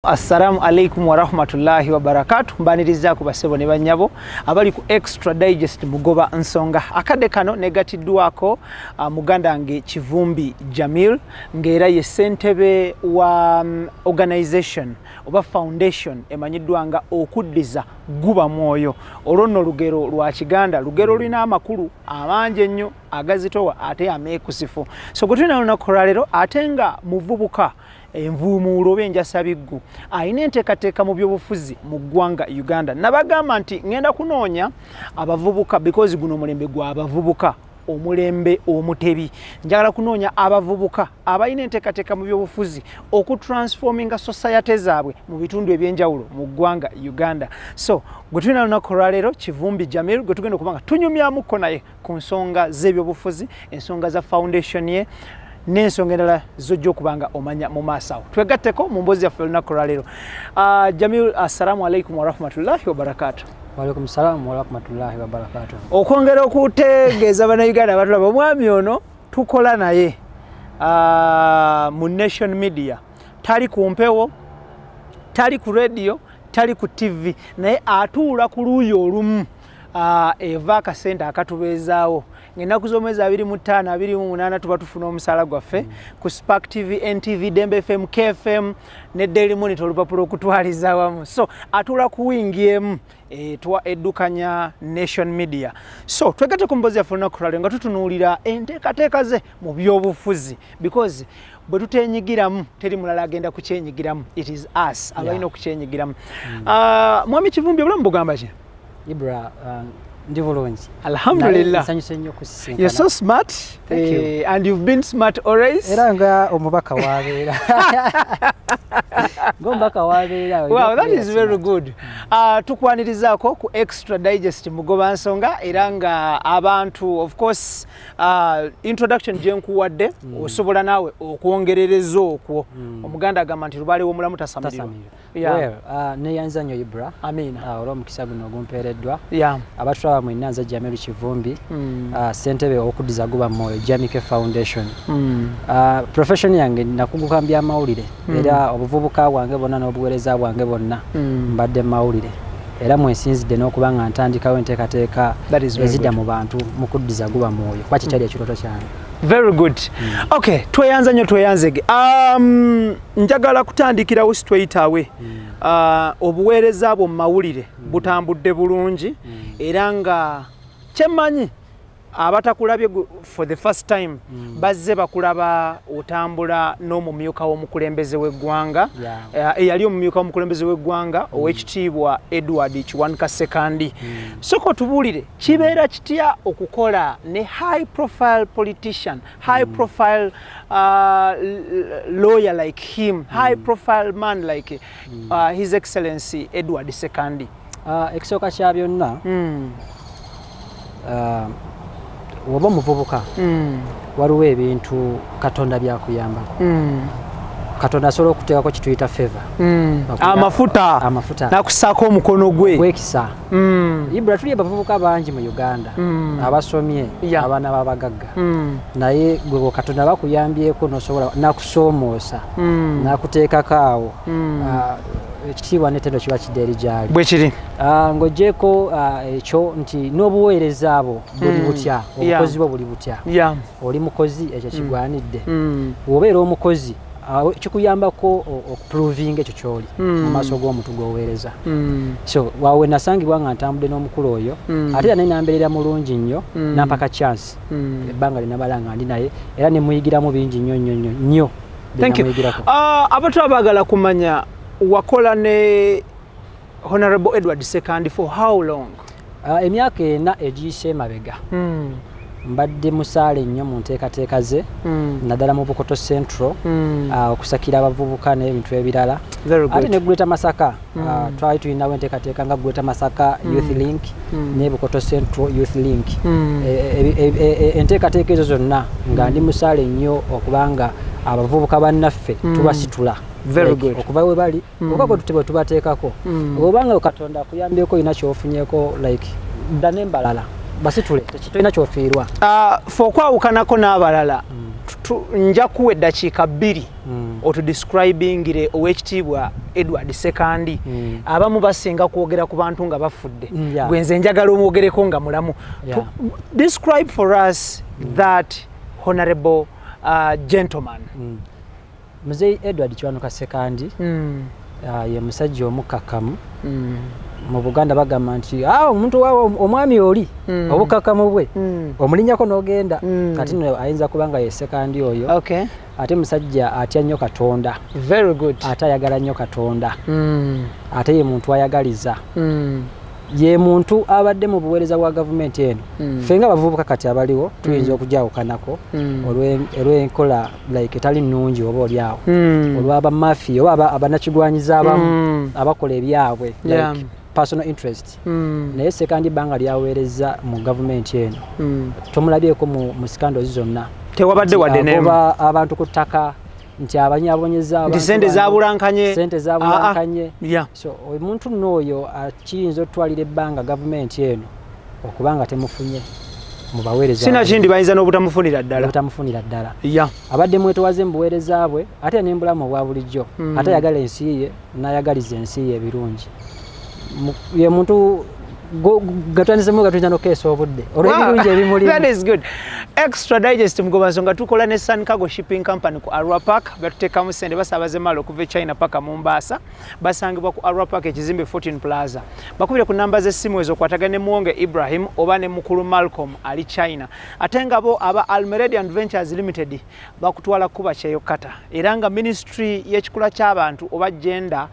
Assalamu alaikum wa rahmatullahi wa barakatuh. Mbaniriza ku basebo ne banyabo abali ku Extra Digest mugoba ensonga akade kano negatiddwako muganda nge Kivumbi Jamiru ngera ye ssentebe wa organization oba foundation emanyiddwa nga okuddiza guba mwoyo olwono lugero lwa Kiganda lugero lina amakulu amangi ennyo agazitowa ate ameekusifu so gutuna lunaku lwaleero ate nga muvubuka envuumuulo benjasabiggu ayina enteekateeka mu byobufuzi mu ggwanga Uganda nabagamba nti ngenda kunoonya abavubuka because guno omulembe gwa abavubuka omulembe omutebi njagala kunoonya abavubuka abayina enteekateeka mu byobufuzi okutransforminga society zaabwe mu bitundu ebyenjawulo mu ggwanga Uganda so gwe tulina lunaku lwaleero Kivumbi Jamiru gwe tugenda okubanga tunyumyamukko naye ku nsonga z'ebyobufuzi ensonga za foundation ye n'ensonga endala zojja okubanga omanya mu maaso awo twegatteko mu mboozi yaffe olunaku lwaleero Jamiru assalamu alaikum wa rahmatullahi wa barakatuh. Walaikum salam wa rahmatullahi wa barakatuh. Okwongera okutegeeza bannayuganda abatulaba omwami ono tukola naye mu Nation Media tali ku mpewo tali ku radio tali ku TV naye atuula ku luuyi olumu eva akasente akatubeezaawo ng'ennaku z'omwezi 25 28 tuba tufuna omusaala gwaffe ku Spark TV, NTV, Dembe FM, KFM ne Daily Monitor olupapula okutwaliza wamu so atuula ku wingi emu eddukanya Nation Media so twegatte ku mboozi yaffe olunaku lwaleero nga tutunuulira enteekateeka ze mu byobufuzi because bwe tutenyigiramu teri mulala agenda kukyenyigiramu it is us abalina okukyenyigiramu mwami Kivumbi obulamu bugamba ki Ibra ndi bulungi alhamdulillah you're so smart and you've been smart always era nga omubaka wabeera gombaka wabeera wow that is very good tukwanirizaako ku Extra Digest mugoba nsonga era nga abantu of course introduction gye nkuwadde osobola naawe okwongerereza okwo omuganda agamba nti lubaale w'omulamu tasamirwa neyanza nnyo Ibra amina olw'omukisa guno ogumpeereddwa abatulaba mu Nyanza Jamiru Kivumbi ssentebe okuddiza guba mwoyo Jamike Foundation profession yange nakugukambya amawulire era obuvubuka bwange bonna n'obuweereza bwange bonna mbadde mawulire era mwensinzidde n'okuba nga ntandikawo enteekateeka ezidda mu bantu mu kuddiza guba mwoyo kuba kikyali ekirooto kyange. Very good. Okay, tweyanza nnyo tweyanzege. Njagala kutandikirawo straight away. Obuweereza bwo mu mawulire butambudde bulungi era nga kyemanyi abatakulabye for the first time bazze bakulaba otambula n'omumyuka w'omukulembeze w'eggwanga eyali omumyuka w'omukulembeze w'eggwanga ow'ekitiibwa Edward Kiwanuka Sekandi soko tubuulire kibeera kitya okukola ne high profile politician high profile lawyer like him high profile man like his excellency Edward Sekandi ekisooka kya byonna woba muvubuka waliwo ebintu Katonda byakuyambako Katonda asobola okuteekako kituyita favor amafuta nakusaako omukono gwe wekisa Ibra tuli abavubuka bangi mu Uganda abasomye abaana b'abagagga naye gwe Katonda bakuyambyeko nosobola nakusoomoosa nakuteekako awo ekitiibwa n'ettendo kiba kiddeeri gyali bwe kiri ng'oggyeko ekyo nti n'obuweereza abo buli butya obukozi bwo buli butya oli mukozi ekyo kigwanidde bw'obeera omukozi kikuyambako okuprovinga ekyo kyoli mu maaso g'omuntu gw'oweereza so wawe nasangibwa nga ntambudde n'omukulu oyo ate era nenambeerera mulungi nnyo nampaka chance ebbanga linabala nga ndi naye era ne muyigiramu bingi nnyo abantu abaagala kumanya wakola ne Honorable Edward Sekandi for how long? Emyaka 4 egiyise mabega mbadde musaale nnyo mu nteekateeka ze naddala mu Bukoto Central okusakira abavubuka n'ebintu ebirala ate ne Greater Masaka twali tulinawo enteekateeka nga Greater Masaka Youth Link ne Bukoto Central Youth Link enteekateeka ezo zonna nga ndi musaale nnyo okubanga abavubuka bannaffe tubasitula very good okuva we bali okako tutebe tubateekako obanga Katonda akuyambyeko ina kyofunyeko like dane mbalala basitule tekitolina kyofiirwa fo kwawukanako n'abalala nja kuwa eddakiika 2 otudescribingire owekitiibwa Edward Sekandi abamu basinga kwogera ku bantu nga bafudde gwenze njagala omwogereko nga mulamu. Describe for us that honorable gentleman. Mzee Edward Kiwanuka Sekandi ye musajja omukakamu. Mu Buganda bagamba nti omuntu wawe omwami oli obukakamu bwe omulinyako n'ogenda kati no ayinza kubanga ye Sekandi oyo. Ate musajja atya nnyo Katonda. Very good. Ate ayagala nnyo Katonda. Ate ye muntu ayagaliza. Ye muntu abadde mu buweereza bwa gavumenti eno. Ffe nga bavubuka kati abaliwo tuyinza okujawukanako olw'enkola like etali nnungi oba olyawo olw'aba mafia oba abanakigwanyiza abamu abakola ebyabwe like personal interest. Naye Sekandi banga lyaweereza mu gavumenti eno tomulabyeko mu scandals zonna. Tewabadde wadde n'eba abantu ku ttaka nti abanyabonyeza abantu sente zabulankanye so omuntu n'oyo akiyinza otwalira ebbanga gavumenti eno okubanga temufunye mu baweereza sina kindi bayinza n'obutamufunira ddala abadde mwetowaze mu buweereza bwe ate n'embulamu obwa bulijjo ate ayagala ensi ye n'ayagaliza ensi ye ebirungi ye muntu gatandisemu gatuyinza n'okeesa obudde olw'ebirungi ebimuli. That is good. Extra Digest mugoba nsonga tukola ne Sun Cargo Shipping Company ku Arua Park batutekamu sente basaabaze malo okuva China paka Mombasa basangibwa ku Arua Park ekizimbe 14 Plaza. Bakubire ku namba z'essimu ezo kwatagane ne Muwonge Ibrahim oba ne mukulu Malcolm ali China. Ate nga bo aba Almeredian Ventures Limited bakutwala kuba kyeyokata era nga Ministry y'ekikula ky'abantu oba Gender,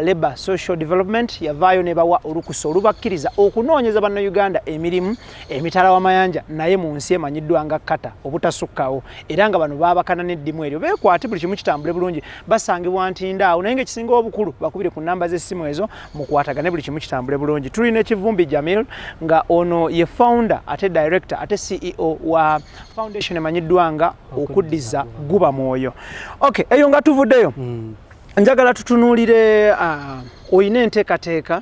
Labor, Social Development yavaayo ne bawa olukusa olubakkiriza okunoonyeza bannayuganda emirimu emitala w'amayanja naye mu nsi emanyiddwa nga kata obutasukkawo era nga bano baabakana n'eddimu eryo beekwate buli kimu kitambule bulungi basangibwa Ntindaawo naye ng'ekisinga obukulu bakubire ku namba z'essimu ezo mukwatagane buli kimu kitambule bulungi. Tulina Kivumbi Jamiru nga ono ye founder ate director ate CEO wa foundation emanyiddwa nga okuddiza guba mwoyo. Okay, eyo nga tuvuddeyo njagala tutunuulire oyina enteekateeka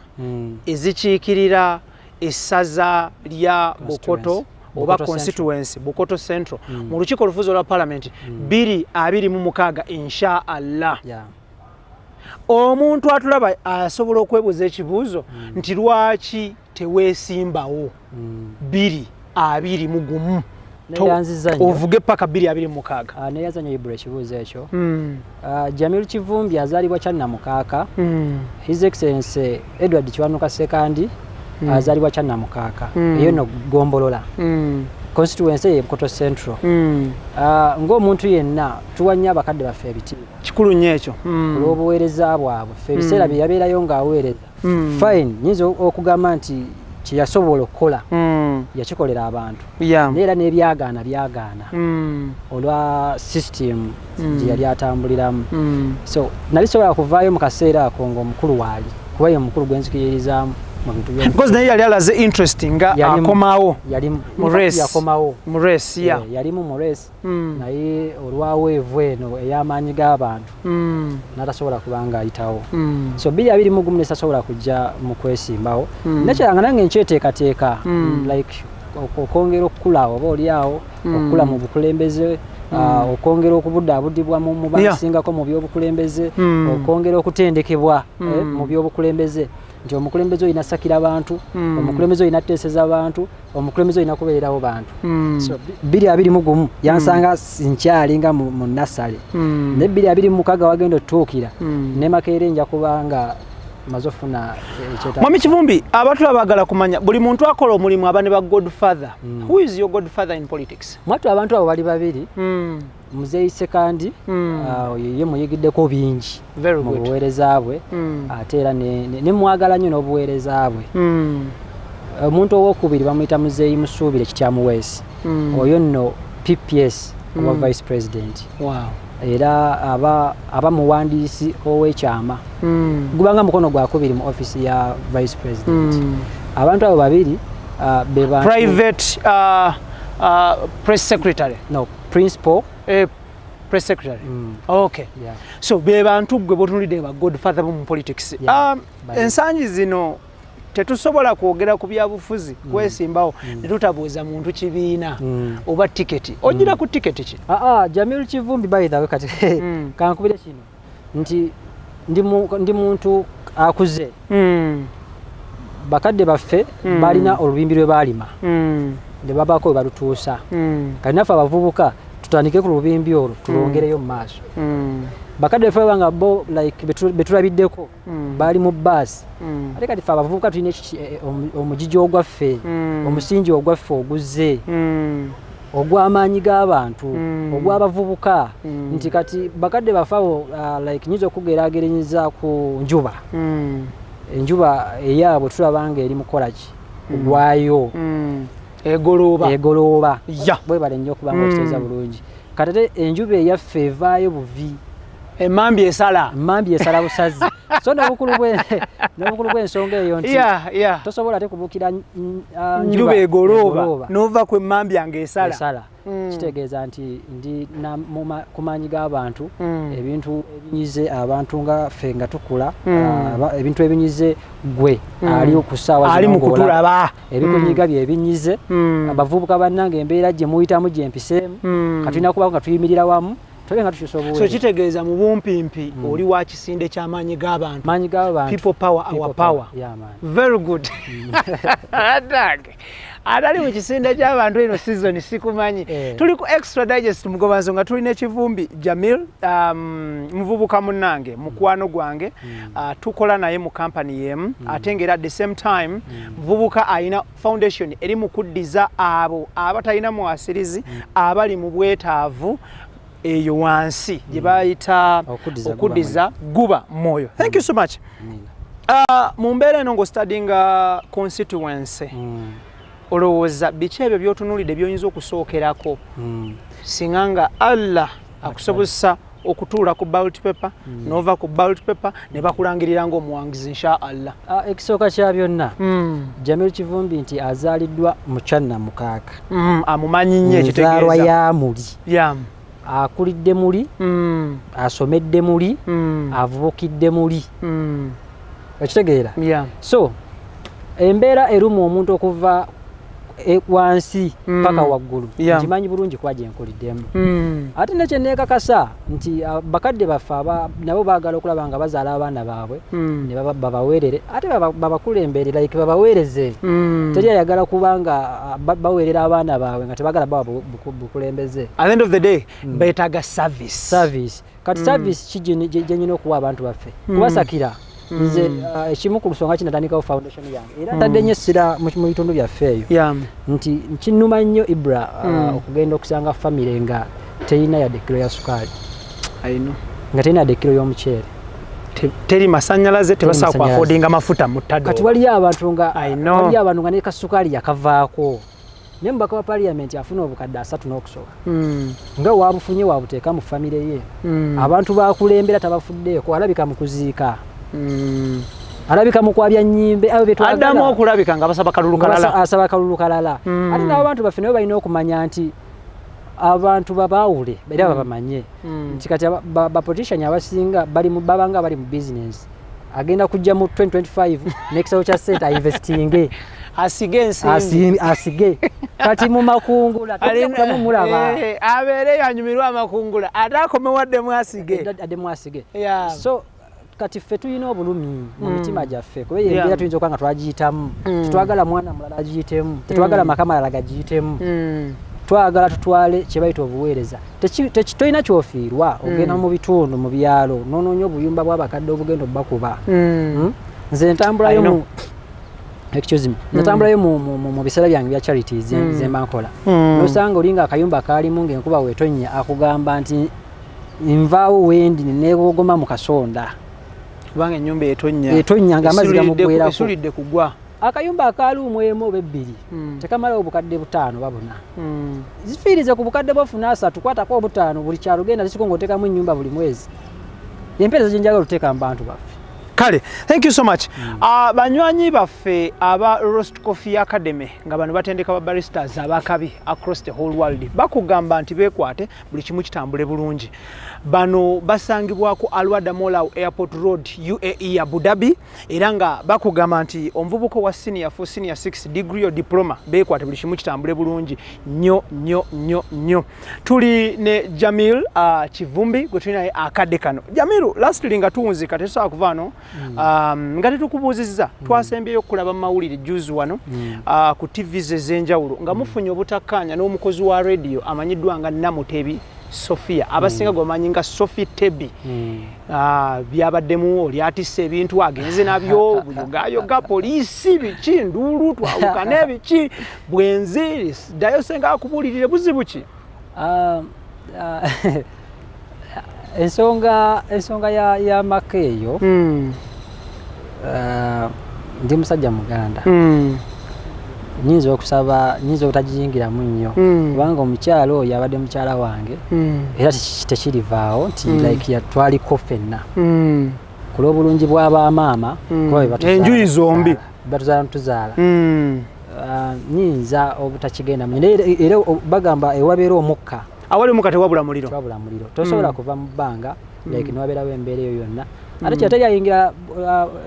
ezikiikirira essaza lya Bukoto oba constituency Bukoto Central mu lukiiko olufuzi olwa Parliament 2026 insha Allah. Omuntu atulaba asobola okwebuuza ekibuuzo nti lwaki teweesimbawo 2021 ovuge paka 2026. Neyazanyo ibula ekibuuzo ekyo. Jamiru Kivumbi azaalibwa Kyannamukaka. His Excellency Edward Kiwanuka Sekandi azaalibwa Kyannamukaka. Eyo no Gombolola. Constituency ye Bukoto Central. Ng'omuntu yenna tuwanya abakadde baffe ebitiibwa. Kikulu nnyo ekyo. Olw'obuweereza bwabwe. Ffe ebiseera bye yabeerayo ng'aweereza. Fine, nyinza okugamba nti kyeyasobola okukola yakikolera abantu neera n'ebyagaana byagaana olwa system gye yali atambuliramu. So nalisobola kuvaayo mu kaseera ako ng'omukulu waali kuba ye mukulu gwenzikiririzaamu mu bintu byonna because naye yali alaze interesting nga akomawo mu race yalimu mu race naye olwaweevu eno ey'amaanyi g'abantu n'atasobola kuba ng'ayitawo. So 2021 nesasobola kujja mu kwesimbawo nekyeranga nange nkyeteekateeka like okwongera okukula oba oliawo okukula mu bukulembeze okwongera okubudaabudibwa mu basingako mu by'obukulembeze okwongera okutendekebwa mu by'obukulembeze nti omukulembeze oyina sakira abantu omukulembeze oyina teeseza abantu omukulembeze oyina kubeerawo bantu. So 2021 yansanga nkyali nga mu nasale ne 2026 wagenda otuukira ne Makerere nja kubanga mazofuna ekyeta. Mwami Kivumbi abantu abagala kumanya buli muntu akola omulimu abane ba godfather. Who is your godfather in politics? Mwatu abantu abo bali babiri. Mzee Sekandi ye muyigiddeko bingi mu buweereza bwe ate era ne mwagala nnyo n'obuweereza bwe. Omuntu owokubiri bamuyita Mzee Musuubire Kityamuweesi oyo nno PPS oba Vice President. Era aba muwandiisi ow'ekyama gubanga mukono gwakubiri mu office ya Vice President. Abantu abo babiri private press secretary. No, principal press secretary. Okay. So be bantu gwe botunulide ba godfather mu politics. Ensanyi zino tetusobola kwogera ku byabufuzi kwesimbawo ne tutabuuza muntu kibiina oba tiketi ogira ku tiketi ki Jamiru Kivumbi by the way kati kankubire kino nti ndi muntu akuze bakadde baffe balina olubimbi lwe balima ne babako we balutuusa kati naffe abavubuka tutandike ku lubimbi olwo tulongereyo mu maaso bakadde baffe banga bo like betulabiddeko bali mu bbaasi ate kati ffe abavubuka tulina omugigi ogwaffe omusingi ogwaffe oguzze ogw'amaanyi g'abantu ogw'abavubuka nti kati bakadde baffe abo like nyinza okugeraageranyiza ku njuba enjuba eyaabwe tulabanga eri mukolaki ogwayo egolooba bwebale nnyo okubanga okiteeza bulungi kati ate enjuba eyaffe evaayo buvi emambi esala busazi so n'obukulu bw'ensonga eyo nti tosobola ate kubuukira njuba egolooba n'ova ku emambi yange esala kitegeeza nti ndi ku maanyi g'abantu ebintu ebinyize abantu nga ffe nga tukula ebintu ebinyize gwe ali ku ssaawa ali mu kutulaba ebikunyiga bye ebinyize abavubuka bannange embeera gye muyitamu gye mpiseemu katulina kuba nga tuyimirira wamu so kitegeeza mu bumpimpi oli wa kisinde ky'amaanyi g'abantu people power our power very good atali mu kisinde ky'abantu eno season sikumanyi tuli ku extra digest mugobanzo nga tulina Kivumbi Jamiru muvubuka munnange mukwano gwange tukola naye mu company yemu ate ngera at the same time muvubuka ayina foundation eri mu kuddiza abo abatalina muwasirizi abali mu bwetaavu eyo wansi gye bayita okuddiza guba moyo. Thank you so much. Mu mbeera eno ng'ostudyinga constituency olowooza biki ebyo by'otunuulidde by'oyinza okusookerako singa nga Allah akusobozesa okutuula ku ballot paper n'ova ku ballot paper ne bakulangirira ng'omuwangizi insha Allah? Ekisooka kya byonna Jamiru Kivumbi nti azaaliddwa mu Kyanna mukaaga amumanyi nnyo ekitegeeza enzaalwa ya muli akulidde muli asomedde muli avubukidde muli ekitegeera so embeera erumu omuntu okuva wansi paka waggulu nkimanyi bulungi kuba gye nkuliddemu ate nekye neekakasa nti bakadde baffe nabo baagala okulaba nga bazaala abaana baabwe ne babaweerere ate babakulembere like babaweereze teri ayagala kuba nga baweerera abaana baabwe nga tebagala baba bukulembeze. At the end of the day beetaaga service kati service gye nyina okuwa abantu baffe kubasakira nze ekimu ku lusonga kinatandikawo foundation yange era ntadde nnyo essira mu bitundu byaffe eyo nti kinnuma nnyo Ibra okugenda okusanga famire nga terina yadde kiro ya sukaali nga terina yadde kiro y'omuceere teri masannyalaze tebasobola ku affordinga mafuta mu ttado kati waliyo abantu nga ne kasukaali yakavaako naye mubaka wa parliament afuna obukadde 3 n'okusoba nga waabufunye waabuteeka mu famire ye abantu bakulembera tabafuddeeko alabika mu kuziika alabika mukwabya nnyimbe abo betwagala adamu okulabika nga basaba kalulu kalala asaba kalulu kalala ate nabo abantu baffe nabo balina okumanya nti abantu babaawule era babamanye nti kati bapolitician abasinga babanga bali mu business agenda kujja mu 2025 nekisawo kya sente ainvestinge asige kati mu makungula tutamu mulaba abeere yanyumirwa amakungula ate akomewaddemu asige so kati ffe tulina obulumi mu mitima gyaffe kuba embeera tuyinza okuba nga twagiyitamu tetwagala mwana mulala agiyitemu tetwagala maka malala gagiyitemu twagala tutwale kye bayita obuweereza tolina kyofiirwa ogenda mu bitundu mu byalo noonoonya obuyumba bw'abakadde obugenda obubakuba nze ntambulayo natambulayo mu biseera byange bya charities ze mba nkola nosanga olinga akayumba kaalimu ng'enkuba weetonnya akugamba nti nvaawo wendi neneegogoma mu kasonda kubanga ennyumba etonnya ng'amazzi gamugwerako esulidde kugwa akayumba akaaluumu emu oba ebbiri tekamalawo obukadde 5 babuna zifiirize ku bukadde bwafuna 3 kwatako 5 buli kyalo genda zisiko ng'oteekamu ennyumba buli mwezi empeereza gye njagala oteeka mu bantu baffe Kale, thank you so much. Banywanyi baffe aba Roast Coffee Academy nga bano batendeka ba baristas abakabi across the whole world. Bakugamba nti bekwate buli kimu kitambule bulungi. Bano basangibwako Alwada Molau Airport Road UAE Abu Dhabi era nga bakugamba nti omuvubuko wa senior 4 senior 6 degree or diploma bekwate buli kimu kitambule bulungi nyo. Tuli ne Jamil Kivumbi gwe tulina akadde kano. Jamiru lastly nga tuwunzika tesobola kuvano nga tetukubuuzizza twasembyeyo okulaba mawulire juzi wano ku TVs ez'enjawulo nga mufunye obutakkaanya n'omukozi wa radio amanyiddwa nga Tebi Sophie abasinga gomanyi nga Sophie tebi byabaddemu oli atisse ebintu agenze nabyo buyogayoga poliisi biki nduulu twawuka n'ebiki bwenzi ddayo senga akubulirire buzibu ki ensonga ya makeyo ndi musajja muganda nyinza okusaba nyinza otagiyingiramu nnyo kubanga omukyalo oyo abadde mukyala wange era tekirivaawo nti like yatwaliko ffenna ku lw'obulungi bw'abamaama enjuyi zombi batuzaala nyinza obutakigenda mu era bagamba ewabeera omukka awali omukka tewabula muliro tosobola kuva mu bbanga like niwabeerawo embeera eyo yonna ate kyatali ayingira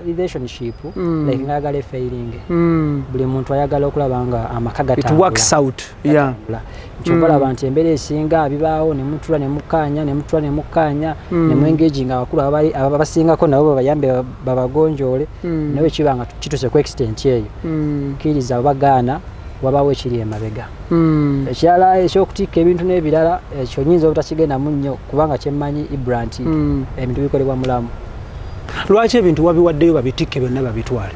relationship like ngayagala failing buli muntu ayagala okulaba nga amaka gatambula nkyuvala abantu embeera esinga abibaawo ne mutula ne mukkaanya ne muengaging abakulu abasingako nabo babayambe babagonjoole nawe kibanga kituse ku extent eyo kkiriza bagaana wabaawo ekiri emabega ekirala ekyokutikka ebintu n'ebirala ekyo nyinza obutakigendamu nnyo kubanga kyemmanyi ibranti ebintu bikolebwa mulamu lwaki ebintu wabiwaddeyo babitikke byonna babitwale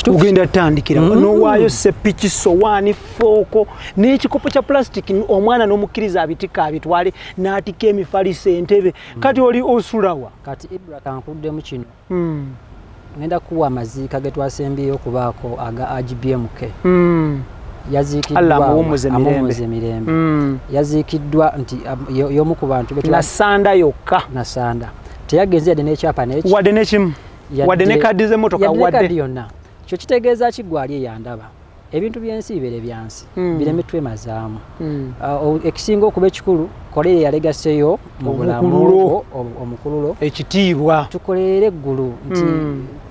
ugenda tandikira nowaayo sepiki sowaani fooko n'ekikopo kya plastic omwana n'omukkiriza abitikka abitwale n'atika emifaliso entebe kati oli osulawa kati ibra kankuddemu kino ngenda kuwa amaziika ge twasembyeyo okubaako aga AGBMK yaziikiddwa amuwumuze emirembe yaziikiddwa nti y'omu ku bantu nasanda yokka nasanda teyagenze yadde n'ekyapa n'eki wadde n'ekimu wadde ne kadi z'emmotoka wadde yonna kyo kitegeeza kiggwali eyandaba ebintu by'ensi bibere byansi bireme twemazaamu ekisinga okuba ekikulu kolere yalegaseyo mu bulamu omukululo ekitiibwa tukolere eggulu nti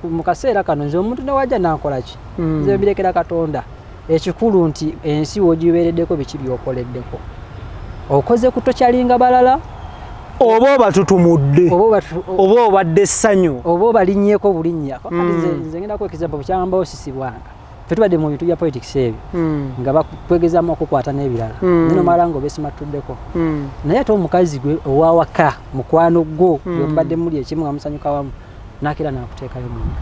mu kaseera kano nze omuntu newajja nankola ki nze birekera Katonda ekikulu nti ensi wogibeereddeko biki byokoleddeko okoze kutokyalinga balala oba obatutumudde oba obadde essanyu oba obalinnyeko bulinnya nze ngenda kwekizambo bukyamba osisibwanga ffe tubadde mu bintu bya politics ebyo nga bakwegezamu okukwata n'ebirala nino mala nga obeesimattuddeko naye ate omukazi gwe owawaka mukwano gwo byomubadde muli ekimu nga musanyuka wamu nakira nakuteekayo munda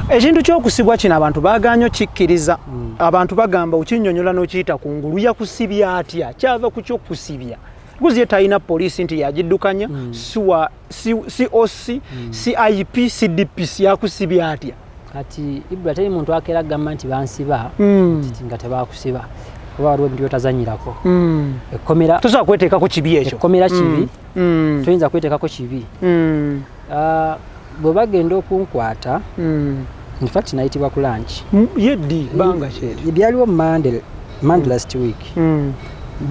ekintu ky'okusibwa kino abantu baaganya kikkiriza abantu bagamba okinnyonnyola n'okiyita kungulu yakusibya atya kyava ku ky'okusibya guzi talina poliisi nti yagiddukanya si OC si IP si DPC yakusibya atya kati ibula teri muntu akeera agamba nti bansiba nga tebakusiba kuba waliwo ebintu byotazanyirako ekkomera tosobola kweteekako kibi ekyo ekkomera kibi toyinza kweteekako kibi bwe bagenda okunkwata infact nayitibwa ku lunch yeddi banga kyeri byaliwo Monday last week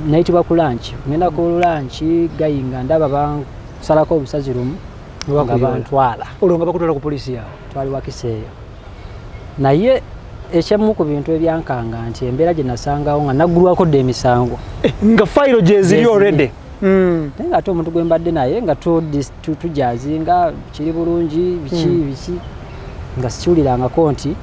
nayitibwa ku lunch ngenda ku lunch gayinga ndaba bansalako obusazi lumu nga bantwala olwo nga bakutwala ku poliisi yawe twali wakiseeyo naye ekyemu ku bintu ebyankanga nti embeera gye nasangawo nga naggulwako dde emisango nga fayiro gye ziri already naye nga ate omuntu gwe mbadde naye nga tujazinga kiri bulungi biki nga sikiwulirangako nti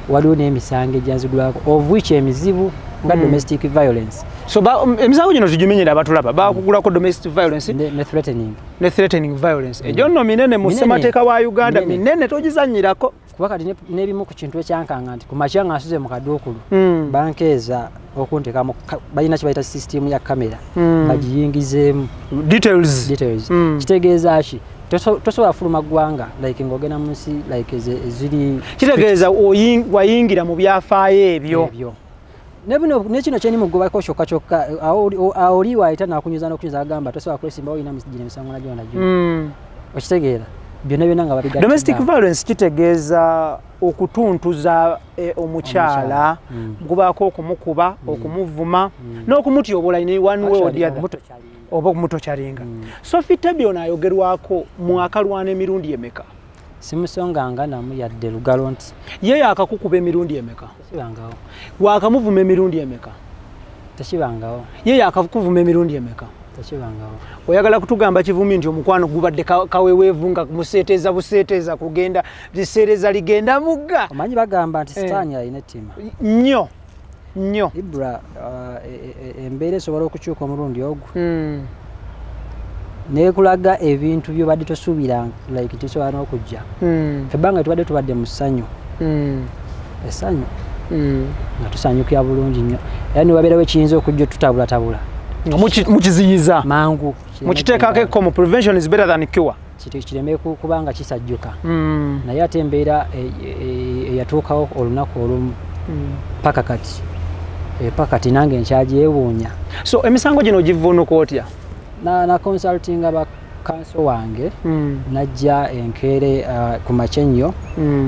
waliwo n'emisango egyanzigulwako of which emizibu nga domestic violence so emisango gino tugimenyera abatulaba bakugulako domestic violence ne threatening violence egyo nno minene mu ssemateeka wa Uganda minene togizanyirako kuba kati n'ebimu ku kintu ekyankanga nti ku makya nga nsuze mu kaduukulu bankeeza okunteekamu balina kye bayita system ya kamera bagiyingizeemu details kitegeeza ki tosobola fuluma ggwanga like ng'ogenda mu nsi like eziri kitegeeza wayingira mu byafaayo ebyo nekino kyeni mugobako kyokka oli waayita nakunyuza n'okunyuza agamba tosobola kwesimbawo olina emisigino emisango nagyo nagyo okitegeera byonna byonna nga babigatta. Domestic violence kitegeeza okutuntuza omukyala gubaako okumukuba okumuvuma n'okumutyobola in one way or the other oba okumutokyalinga. Sophie Tebi ono ayogerwako mwaka lwana emirundi emeka? Simusonganga namu yadde lugalo nti ye akakukuba emirundi emeka? Sibangawo. Wakamuvuma emirundi emeka? Tekibangawo. Ye akakuvuma emirundi emeka? Tekibangawo. Oyagala kutugamba Kivumbi nti omukwano gubadde kaweweevu nga museeteeza buseeteeza kugenda liseereza ligenda mugga? Omanyi bagamba nti sitaani alina ettima nnyo Ibra embeera esobola okukyuka omulundi ogwo nekulaga ebintu byobadde tosuubira like tisobola n'okujja febbanga tubadde mu ssanyu essanyu nga tusanyukira bulungi nnyo era niwabeerawo ekiyinza okujja tutabulatabula nga mukiziyiza mangu mukiteekako ekkomo. Prevention is better than cure. Kireme kubanga kisajjuka naye ate embeera eyatuukawo olunaku olumu paka kati nange nkyagyewuunya. So emisango gino ogivuunuka otya? na consulting aba council wange najja enkeere ku makya ennyo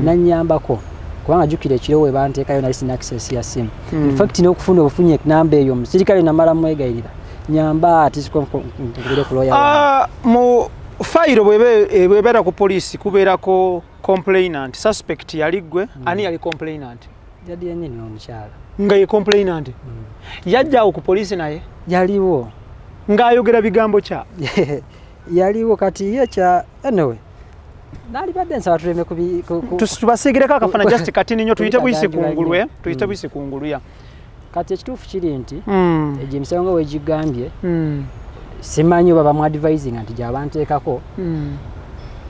nannyambako kubanga jjukira ekiro we banteekayo nali sina access ya simu. In fact n'okufuna obufunye namba eyo omusirikale namala mwegayirira nyamba atisikugire kuloya mu fayiro bwebeera ku poliisi kubeerako complainant suspect yali gwe ani yali complainant? Yali yennyini omukyala nga ye complainant yajjaawo ku poliisi naye yaliwo ng'ayogera bigambo kya yaliwo kati ye kya anyway nali badde nsaba tuleme tubasiigireko akafaananyi just katini nnyo tuyite buyisi kungulu kati ekituufu kiri nti egyo emisango wegigambye simanyi oba bamuadvisinga nti gyabanteekako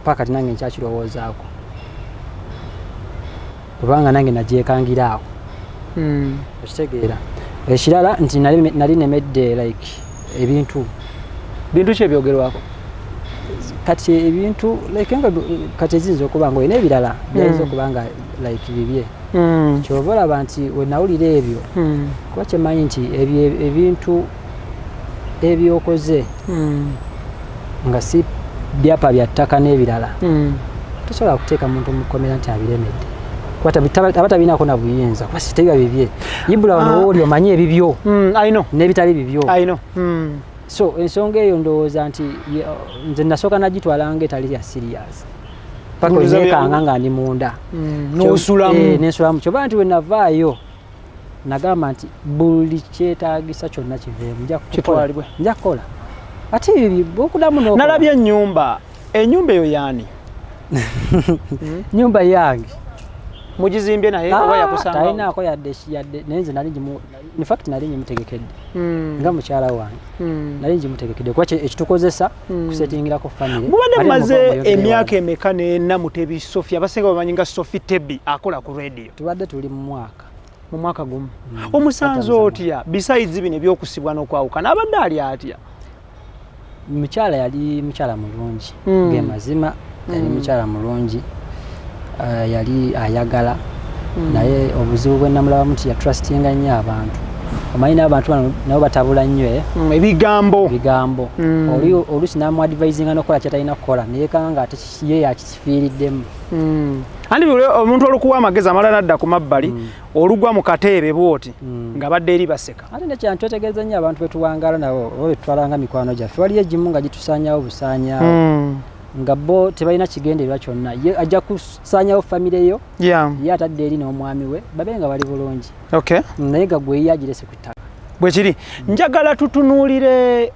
paka kati nange nkyakirowoozaako kubanga nange nagyekangira awo okitegeera. Ekirala nti nali nemedde like ebintu ki ebyogerwako? Kati ebintu like nga kati ezinza okuba nga olina ebirala byayinza okuba nga like bibye kyova olaba nti wenawulira ebyo kuba kyemanyi nti ebintu ebyokoze nga si byapa bya ttaka n'ebirala tosobola kuteeka muntu mukomera nti abiremedde aba tabinaako na buyinza kuba sitebiba bibye Ibula wano wooli omanyi ebibyo n'ebitali bibyo. So ensonga eyo ndowooza nti nze nasooka nagitwalanga etali ya serious paka onekanga nga ndi munda n'ensulamu kyoba nti we navaayo nagamba nti buli kyetaagisa kyonna kiveemu nja kukola ate ebyo okudamu nalabye ennyumba eyo yaani? Nyumba yange mugizimbye naye oba yakusanga? Talinaako yadde naye nali in fact nali ngimutegekedde nga mukyala wange nali ngimutegekedde kuba ekitukozesa kusetingirako famire. Mubadde mumaze emyaka emeka nena mu Tebi Sophie abasinga bamanyi nga Sophie Tebi akola ku radio? Tubadde tuli mu mwaka gumu. Omusanze otya besides bino ebyokusibwa n'okwawukana abadde ali atya? Mukyala yali mukyala mulungi gemazima yali mukyala mulungi yali ayagala naye obuzibu bwe namulabamu nti yatrustinga nnyo abantu. Omanyi n'abantu bano nabo batabula nnyo ebigambo oluusi namuadvisinga n'okukola kyatalina kukola naye kanga ate ye yakifiiriddemu. Andi omuntu olukuwa amagezi amala nadda ku mabbali olugwa mu kateebe bwoti nga badde eri baseka. Ate nekyantu twetegeeza nnyo abantu betuwangala nabo oba betutwalanga mikwano gyaffe waliyo egimu nga gitusaanyawo busaanyaawo nga bo tebalina kigendererwa kyonna ye ajja kusaanyawo famire yo ye atadde eri n'omwami we babe nga bali bulungi naye nga gwe ye agirese ku ttaka bwe kiri. Njagala tutunuulire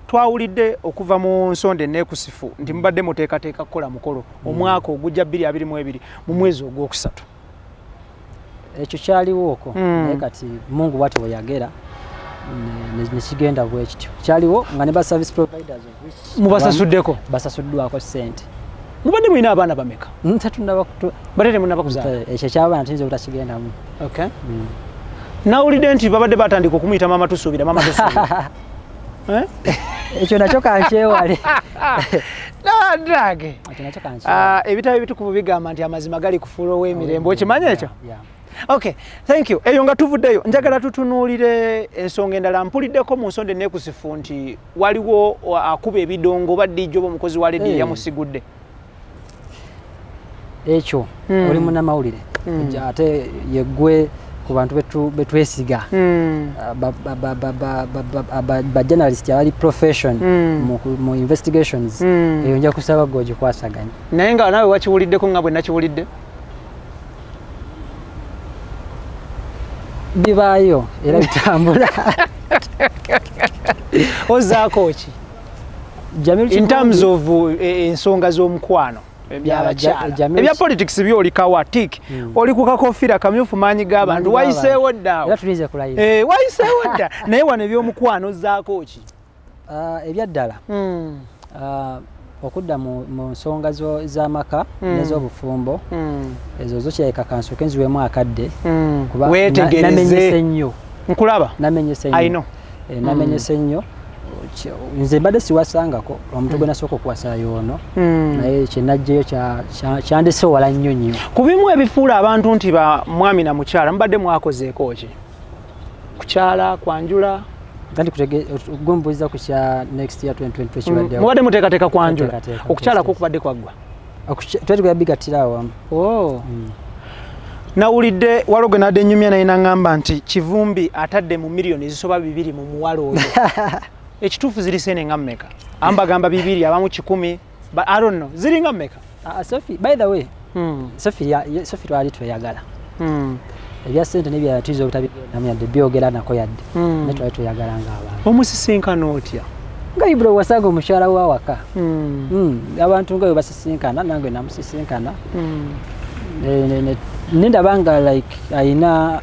twawulidde okuva mu nsonda enneekusifu nti mubadde muteekateeka kukola mukolo omwaka ogujja 2022 mu mwezi ogwokusatu. Ekyo kyaliwo okwo naye kati Mungu bw'ati bwe yagera nekigenda bwe kityo kyaliwo nga ne ba service providers mubasasuddeko basasuddwako ssente. Mubadde mulina abaana bameka? Batete munaba kuzaala? Ekyo ky'abaana tuyinza obutakigendamu. Nawulidde nti babadde batandika okumuyita maama tusuubira ekyo nakyo kankyewale. Drage ebitabo ebitukuvu bigamba nti amazima gali kufuula ow'emirembe okimanyi ekyo? Okay, thank you. Eyo nga tuvuddeyo njagala tutunuulire ensonga endala. Mpuliddeko mu nsonda enneekusifu nti waliwo akuba ebidongo badde ijjo omukozi wa leediyo yamusigudde. ekyo oli munnamawulire ate yeggwe ku bantu betwesiga ba journalist abali profession mu investigations eyo nja kusaba goje kwasaganya naye nga nawe wakiwuliddeko nga bwe nakiwulidde bibaayo era bitambula ozaako ki Jamiru in terms of ensonga z'omukwano ebya politics byolikawo atik oli ku kakofira kamyufu maanyi g'abantu wayiseewo dda wayiseewo dda naye wano ebyomukwano ozaako ki ebyaddala okudda mu nsonga z'amaka n'ez'obufumbo ezo zokirabika kansoke nziwemu akadde kuba namenyese nnyo nkulaba namenyese nnyo namenyese nnyo nze mbadde siwasangako omuntu gwe nasooka okuwasaayo ono naye kyenajjeyo kyandese wala nnyo nnyo ku bimu ebifuula abantu nti ba mwami na mukyala mubadde mwakozeeko ki kukyala kwanjula kandi gumbuliza ku kya next year 2020 ekibadde mubadde muteekateeka kwanjula okukyala ko kubadde kwaggwa twali kuyabigatira awamu nawulidde waloge nadde ennyumya naye naŋŋamba nti Kivumbi atadde mu miliyoni zisoba 200 mu muwala oyo ekituufu ziri sene nga mmeka ambagamba 200 abamu 10 but I don't know ziri nga mmeka Sophie by the way Sophie twali tweyagala ebya sente n'ebya tuizo obutabigenda yadde byogera nako yadde ne twali tweyagala ng'abantu omusisinkana otya nga Ibro wasanga omukyala wa waka abantu nga basisinkana nange namusisinkana nindabanga like ayina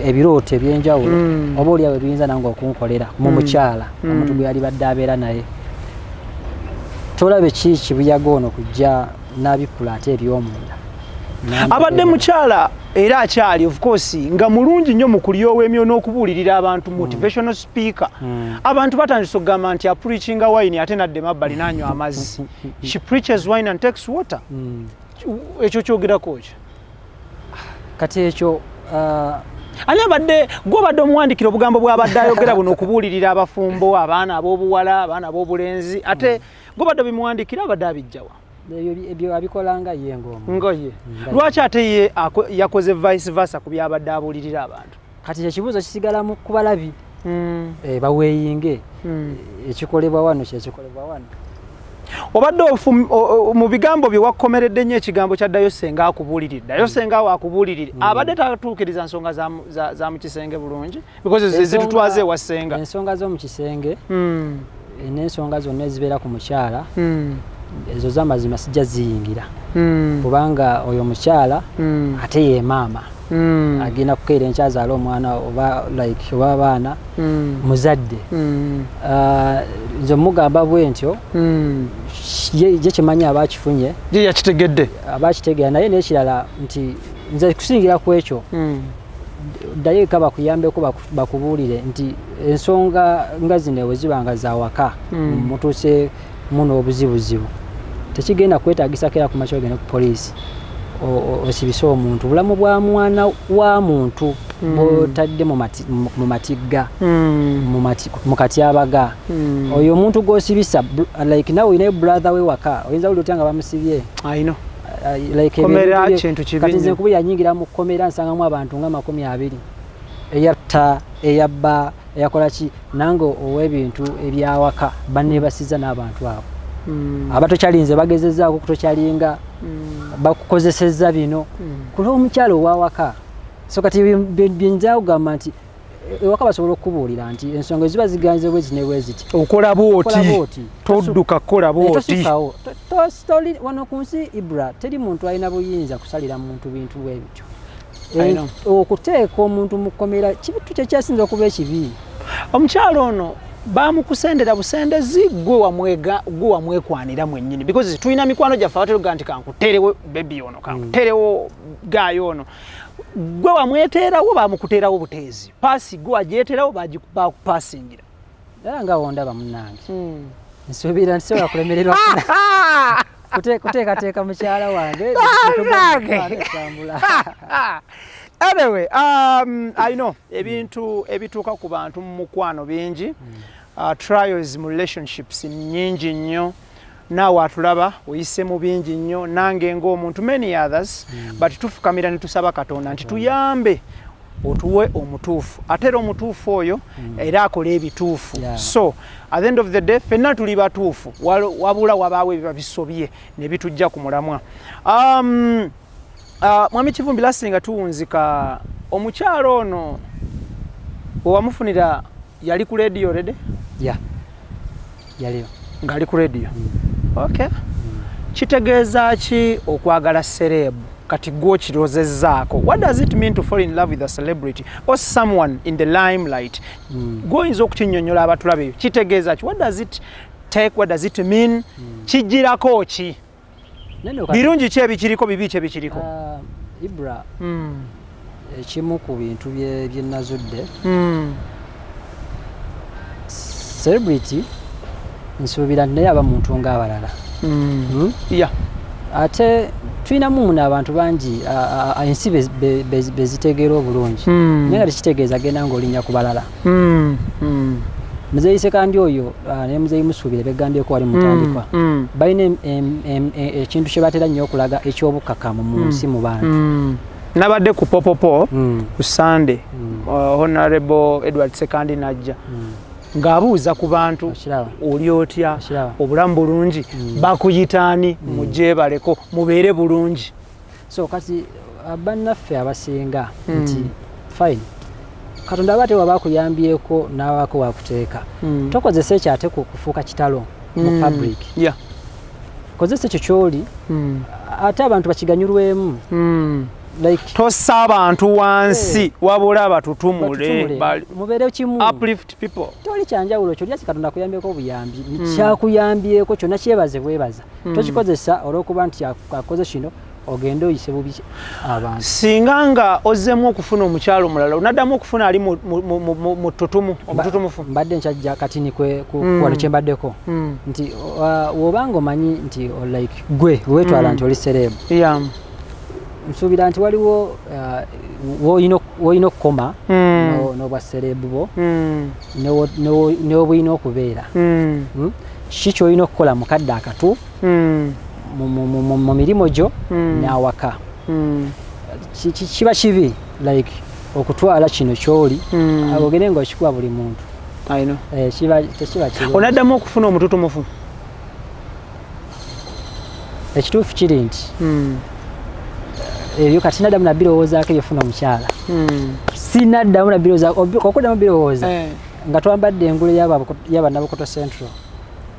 ebirooto ebyenjawulo oba oliawo ebiyinza nange okunkolera mu mukyala omuntu gwe yali badde abeera naye tolabe ki kibuyaga ono kujja n'abikula ate eby'omunda abadde mukyala era akyali of course nga mulungi nnyo mu kulyowa emyo n'okubuulirira abantu motivational speaker abantu batandise okugamba nti apreachinga wine ate nadde mabbali n'anywa amazzi she preaches wine and takes water ekyo kyogerako ki kati ekyo ani abadde gw'obadde omuwandikira obugambo bw'abadde ayogera buno okubuulirira abafumbo abaana ab'obuwala abaana ab'obulenzi ate gw'obadde bimuwandikira abadde abijjawa ebyo abikolanga ye ngoye lwaki ate ye yakoze vice versa ku byabadde abuulirira abantu kati ekibuuzo kisigala mu kubalabi baweeyinge ekikolebwa wano kyekikolebwa wano obadde mu bigambo bye wakomeredde nnyo ekigambo kya ddayo senga akubuulirire ddayo senga awo akubuulirire abadde tatuukiriza nsonga za mu kisenge bulungi because zitutwaze ewa senga ensonga z'omu kisenge n'ensonga zonna ezibeera ku mukyala ezo z'amazima sijja ziyingira kubanga oyo mukyala ate ye maama agenda kukeera enkyazaala omwana oba abaana muzadde nze mugamba bwe ntyo ye kimanyi abakifunye ye yakitegedde abakitegera naye n'ekirala nti nze kusingira ku ekyo ddayo eka bakuyambeko bakubuulire nti ensonga nga zino bwe zibanga za waka mutuuse muno obuzibuzibu tekigenda kwetaagisa kera ku makya ogenda ku poliisi osibise omuntu bulamu bwa mwana wa muntu bwotadde mu matigga mu katyabaga oyo omuntu gw'osibisa like nawe olinayo brother we waka oyinza wuli otya nga bamusibye kati nze nkuba yanyingira mu kkomera nsangamu abantu nga 20 eyatta eyabba eyakolaki nange ow'ebintu ebyawaka banneebasiza n'abantu abo abatokyalinze bagezezzaako kutokyalinga bakukozesezza bino kulwa omukyalo owawaka so kati byinza kugamba nti ewaka basobola okubuulira nti ensonga eziba ziganze bwezi ne bweziti okola bwoti todduka kukola bwoti wano ku nsi Ibra teri muntu alina buyinza kusalira muntu bintu bwebityo okuteeka omuntu mu kkomera kibitu kyekyasinza okuba ekibi omukyalo ono bamukusendera busendezi gwe wamwekwanira mwennyini because tulina mikwano gyaffe abateruga nti kankuteerewo bebi ono kankuteerewo gaayo ono gwe wamweteerawo bamukuteerawo buteezi paasi gwe wagyeterawo bakupasingira era nga wondaba munnange nsuubira ntisobola kulemererwa kuteekateeka mukyala wange anyway I know ebintu ebituuka ku bantu mu mukwano bingi trials mu relationships nyingi nnyo naawe atulaba oyise mu bingi nnyo nange ng'omuntu many others but tufukamira ne tusaba Katonda nti tuyambe otuwe omutuufu ate era omutuufu oyo era akola ebituufu so at the end of the day fenna tuli batuufu wabula wabaawo ebiba bisobye ne bitujja ku mulamwa. Mwami Kivumbi lasinga tuwunzika omukyalo ono owamufunira yali ku radio already? Yaliyo. Ngali ku radio. Okay. Kitegeeza ki okwagala celeb kati gwo kirozezzaako? What does it mean to fall in love with a celebrity or someone in the limelight? Gwoyinza okukinyonnyola abatulabe kitegeeza ki? What does it take? What does it mean? Kijirako ki? Birungi ki ebikiriko, bibi ki ebikiriko? Ibra, ekimu ku bintu bye nazudde, celebrity nsuubira naye aba muntu ng'abalala. Ate tulinamu muno abantu bangi ensi bezitegeera obulungi naye nga tekitegeeza genda ng'olinnya ku balala. Muzeeyi Sekandi oyo ne muzeeyi Musuubire begambyeko wali mutandikwa balina ekintu kye batera nnyo okulaga eky'obukkakkamu mu nsi mu bantu. Nabadde ku Popopo ku Sunday Honorable Edward Sekandi najja ng'abuuza ku bantu oli otya obulamu bulungi bakuyitaani mujeebaleko mubeere bulungi. So kati bannaffe abasinga nti fine Katonda abate wabakuyambyeko n'abaako wakuteeka tokozesa ekyo ate kufuuka kitalo mu public. Kozesa ekyo ky'oli ate abantu bakiganyulwemu. Tossa abantu wansi wabula batutumule mubeere kimu, uplift people. Toli kyanjawulo ky'oli Katonda akuyambyeko obuyambi kyakuyambyeko kyonna kyebaze bwebaza tokikozesa olw'okuba nti akoze kino ogenda oyise bubi abantu. Singa nga ozzemu okufuna omukyalo mulala onaddamu okufuna ali mu ttutumu omututumufu. Mbadde nkyajja katini wano kye mbaddeko nti wobanga omanyi nti like gwe weetwala nti oli serebu nsuubira nti waliwo woyina okukoma n'obwa serebu bo n'obuyina okubeera ki ky'olina okukola mu kadde akatuufu mu mirimu gyo n'awaka. Kiba kibi like okutwala kino ky'oli ogende ng'okikuwa buli muntu. Tekiba kibi. Onaddamu okufuna omututumufu? Ekituufu kiri nti ebyo kati naddamu nabirowoozaako ebyofuna omukyala sinaddamu nabirowoozaako okuddamu birowooza nga twambadde engule y'abanabukoto Central.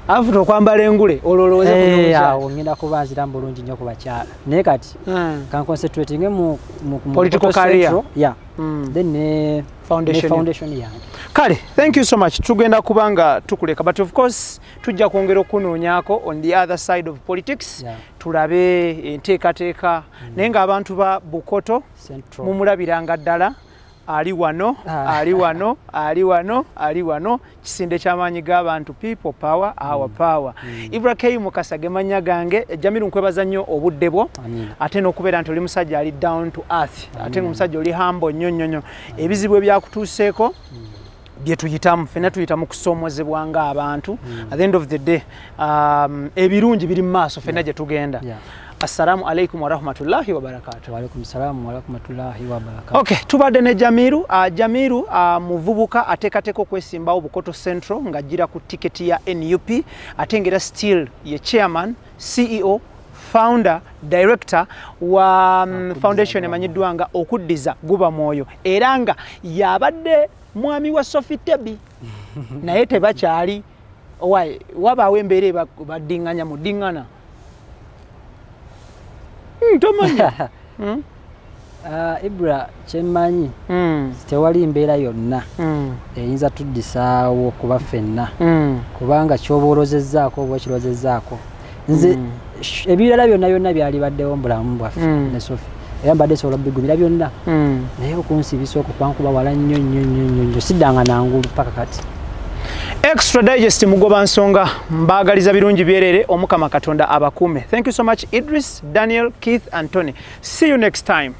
Afuta okwambala engule olowooza awo ngenda kuba nziramu bulungi nnyo ku bakyala naye kati kanconcentratinge mu political career then ne foundation yange. Kale, thank you so much. Tugenda kubanga tukuleka but of course tujja kwongera okunoonyaako on the other side of politics tulabe enteekateeka naye ng'abantu ba Bukoto mumulabiranga ddala ali wano kisinde ky'amaanyi g'abantu people power our power. Ibrahim Mukasa gemanya gange Jamiru nkwebaza nnyo obudde bwo ate n'okubeera nti oli musajja ali down to earth ate ng'omusajja oli humble nnyo ebizibu ebyakutuuseeko bye tuyitamu ffenna tuyita mu kusoomozebwa ng'abantu at the end of the day ebirungi biri mu maaso ffenna gye tugenda. Assalamu alaikum wa rahmatullahi wa barakatuh. Wa alaikum salam wa rahmatullahi wa barakatuh. Okay, tubadde ne Jamiru. Jamiru muvubuka ateekateeka okwesimbawo Bukoto Central ng'ajjira ku tiketi ya NUP ate ng'era still ye chairman, CEO, founder, director wa foundation emanyiddwa nga okuddiza guba mwoyo era nga yabadde mwami wa Sophie tebi naye tebakyali wabaawo embeera baddiŋŋanya mu ddiŋŋana. Tomanya. Ibra kyemmanyi tewali mbeera yonna eyinza tuddisaawo kuba ffenna kubanga kyoboolozezzaako oba okirozezzaako nze ebirala byonna byali baddewo mu bulamu bwaffe ne Sophie era mbadde sobola bigumira byonna naye okunsibisa okwo kwankuba wala nnyo siddanga nangulu paka kati. Extra Digest mugoba nsonga mbaagaliza birungi byerere omukama Katonda abakume. Thank you so much Idris, Daniel, Keith and Tony. See you next time.